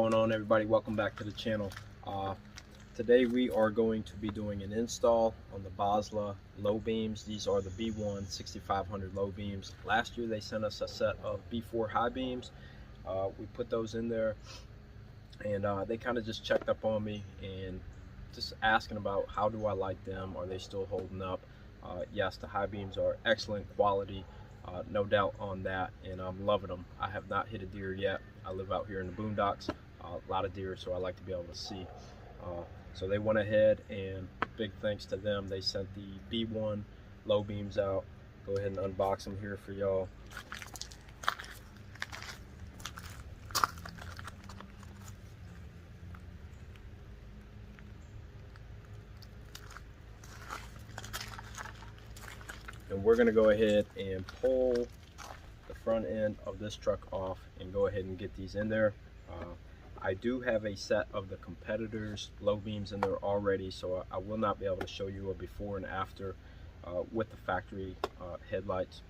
going on, everybody? Welcome back to the channel. Today we are going to be doing an install on the Boslla low beams. These are the B1 6500 low beams. Last year they sent us a set of B4 high beams. We put those in there, and they kind of just checked up on me and just asking about how do I like them, are they still holding up. Yes, the high beams are excellent quality, no doubt on that, and I'm loving them. I have not hit a deer yet. I live out here in the boondocks, a lot of deer, so I like to be able to see. So they went ahead, and big thanks to them, they sent the B1 low beams out. Go ahead and unbox them here for y'all. And we're going to go ahead and pull the front end of this truck off and go ahead and get these in there. I do have a set of the competitors low beams in there already, so I will not be able to show you a before and after with the factory headlights,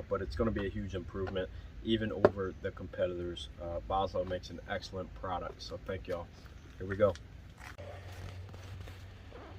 but it's going to be a huge improvement even over the competitors. Boslla makes an excellent product, so thank y'all. Here we go.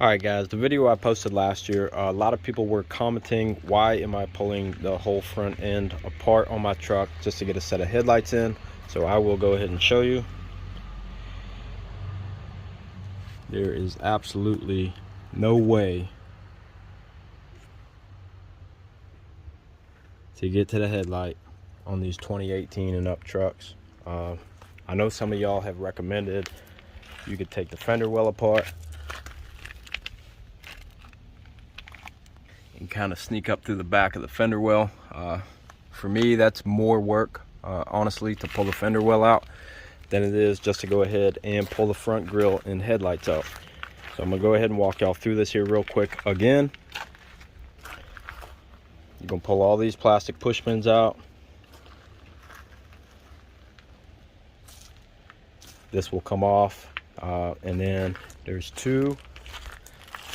Alright guys, the video I posted last year, a lot of people were commenting, why am I pulling the whole front end apart on my truck just to get a set of headlights in? So I will go ahead and show you. There is absolutely no way to get to the headlight on these 2018 and up trucks. I know some of y'all have recommended you could take the fender well apart and kind of sneak up through the back of the fender well. For me, that's more work, honestly, to pull the fender well out than it is just to go ahead and pull the front grille and headlights out. So I'm gonna go ahead and walk y'all through this here real quick. Again, you're gonna pull all these plastic push pins out. This will come off, and then there's two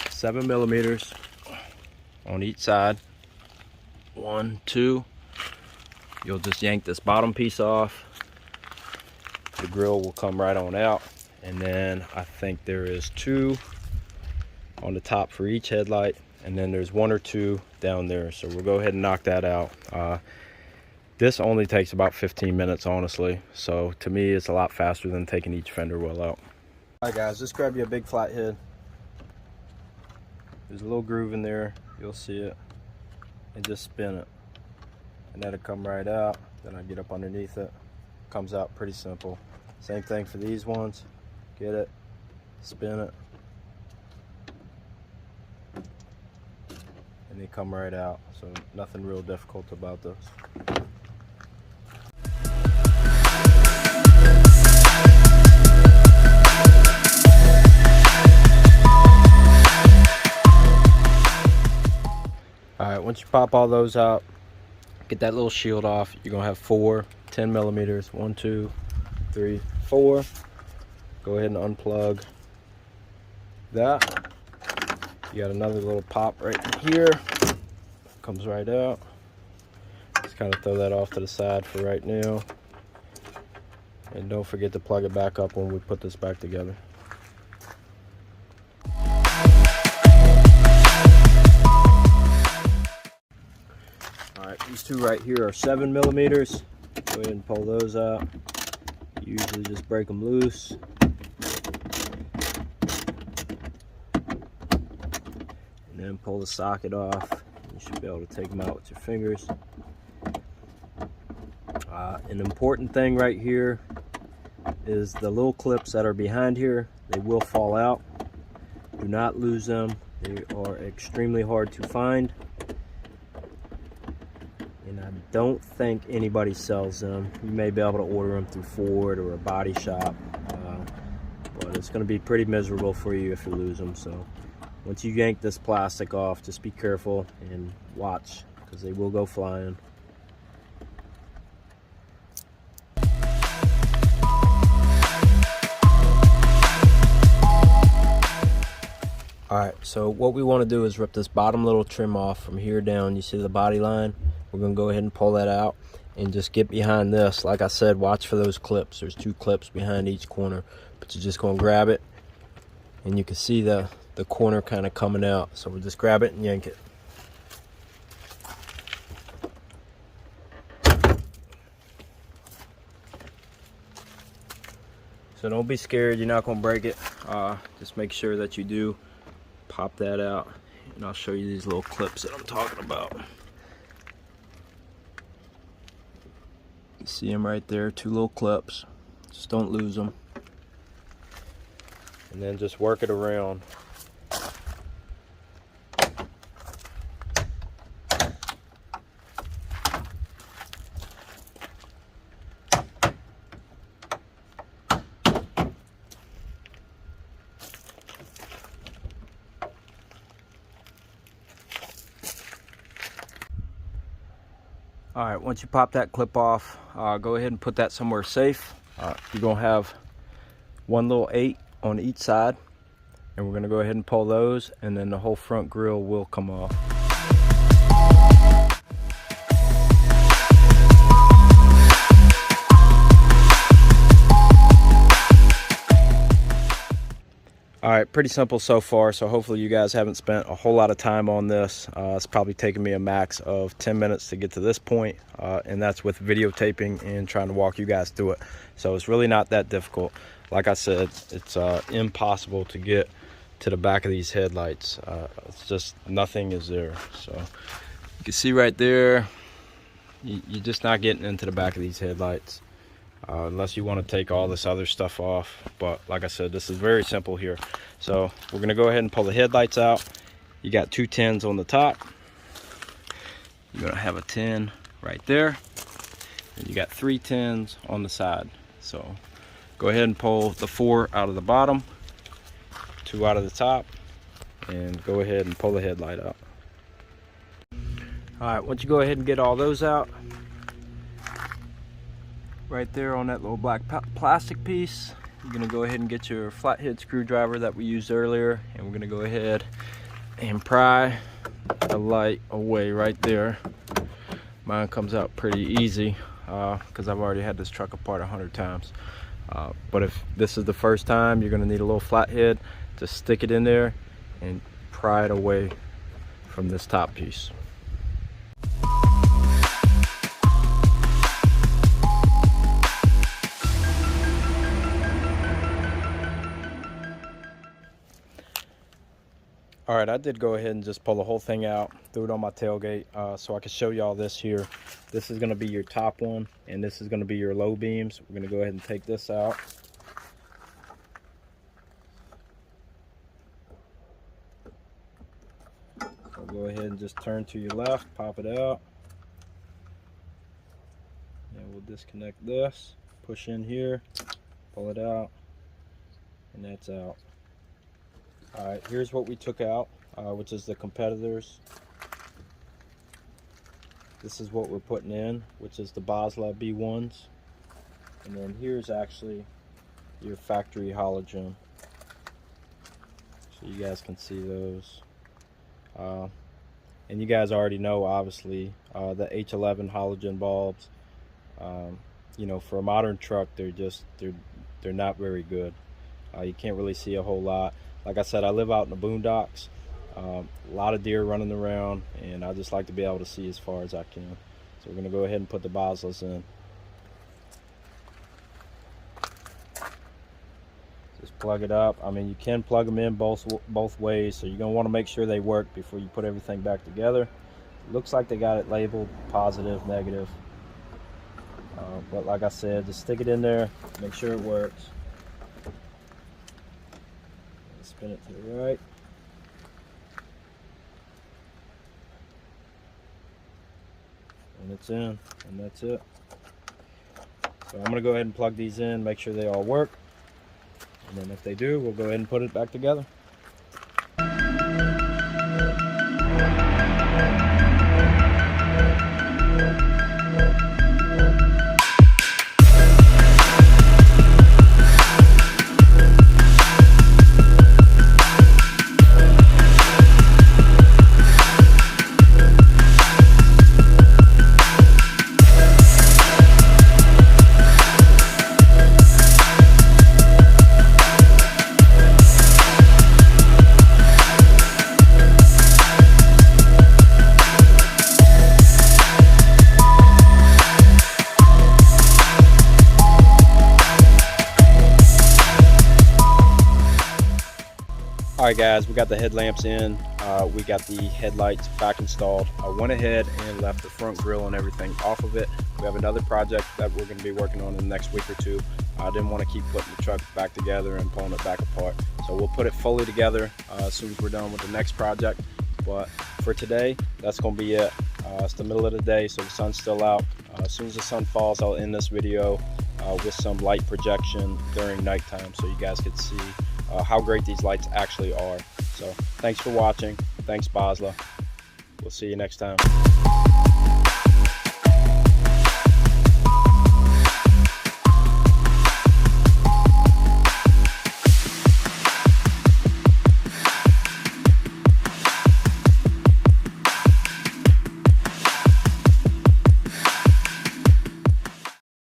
7mm on each side. 1, 2. You'll just yank this bottom piece off. The grill will come right on out, and then I think there is 2 on the top for each headlight, and then there's 1 or 2 down there. So we'll go ahead and knock that out. This only takes about 15 minutes, honestly, so to me it's a lot faster than taking each fender well out. Alright guys, just grab you a big flathead. There's a little groove in there, you'll see it, and just spin it, and that'll come right out. Then I get up underneath it, comes out pretty simple. Same thing for these ones. Get it, spin it, and they come right out. So nothing real difficult about this. Alright, once you pop all those out, get that little shield off. You're gonna have 4 10mm. 1, 2, 3, 4. Go ahead and unplug that. You got another little pop right here. Comes right out. Just kind of throw that off to the side for right now. And don't forget to plug it back up when we put this back together. Alright, these two right here are 7mm. Go ahead and pull those out. Usually just break them loose. And then pull the socket off. You should be able to take them out with your fingers. An important thing right here is the little clips that are behind here. They will fall out. Do not lose them. They are extremely hard to find. And I don't think anybody sells them. You may be able to order them through Ford or a body shop, but it's going to be pretty miserable for you if you lose them. So once you yank this plastic off, just be careful and watch, because they will go flying. Alright, so what we want to do is rip this bottom little trim off from here down. You see the body line? We're going to go ahead and pull that out. and just get behind this. Like I said, watch for those clips. There's 2 clips behind each corner, but you're just gonna grab it, and you can see the corner kind of coming out. So we'll just grab it and yank it. So don't be scared, you're not gonna break it. Just make sure that you do pop that out, and I'll show you these little clips that I'm talking about. You see them right there, 2 little clips. Just don't lose them. And then just work it around. All right, once you pop that clip off, go ahead and put that somewhere safe. You're gonna have 1 little 8 on each side, and we're gonna go ahead and pull those, and then the whole front grille will come off. All right, pretty simple so far, so hopefully you guys haven't spent a whole lot of time on this. It's probably taken me a max of 10 minutes to get to this point, and that's with videotaping and trying to walk you guys through it. So it's really not that difficult. Like I said, it's impossible to get to the back of these headlights. It's just nothing is there. So you can see right there, you're just not getting into the back of these headlights. Unless you want to take all this other stuff off. But like I said, this is very simple here. So we're going to go ahead and pull the headlights out. You got 2 tins on the top. You're going to have a tin right there. And you got 3 tins on the side. So go ahead and pull the 4 out of the bottom, 2 out of the top, and go ahead and pull the headlight out. All right, once you go ahead and get all those out, right there on that little black plastic piece, you're gonna go ahead and get your flathead screwdriver that we used earlier, and we're gonna go ahead and pry the light away right there. Mine comes out pretty easy because I've already had this truck apart 100 times. But if this is the first time, you're gonna need a little flathead. Just stick it in there and pry it away from this top piece. All right, I did go ahead and just pull the whole thing out, threw it on my tailgate so I could show y'all this here. This is gonna be your top one, and this is gonna be your low beams. We're gonna go ahead and take this out. So go ahead and just turn to your left, pop it out. And we'll disconnect this, push in here, pull it out, and that's out. All right, here's what we took out, which is the competitors. This is what we're putting in, which is the Boslla B1s. And then here's actually your factory halogen. So you guys can see those. And you guys already know, obviously, the H11 halogen bulbs. You know, for a modern truck, they're not very good. You can't really see a whole lot. Like I said, I live out in the boondocks, a lot of deer running around, and I just like to be able to see as far as I can. So we're going to go ahead and put the Bosslas in. Just plug it up. I mean, you can plug them in both ways, so you're going to want to make sure they work before you put everything back together. Looks like they got it labeled positive, negative. But like I said, just stick it in there, make sure it works. Spin it to the right. And it's in, and that's it. So I'm going to go ahead and plug these in, make sure they all work. And then if they do, we'll go ahead and put it back together. Alright guys, we got the headlamps in, we got the headlights back installed. I went ahead and left the front grille and everything off of it. We have another project that we're going to be working on in the next week or two. I didn't want to keep putting the truck back together and pulling it back apart. So we'll put it fully together as soon as we're done with the next project. But for today, that's going to be it. It's the middle of the day, so the sun's still out. As soon as the sun falls, I'll end this video with some light projection during nighttime so you guys can see how great these lights actually are. So thanks for watching. Thanks, Boslla. We'll see you next time.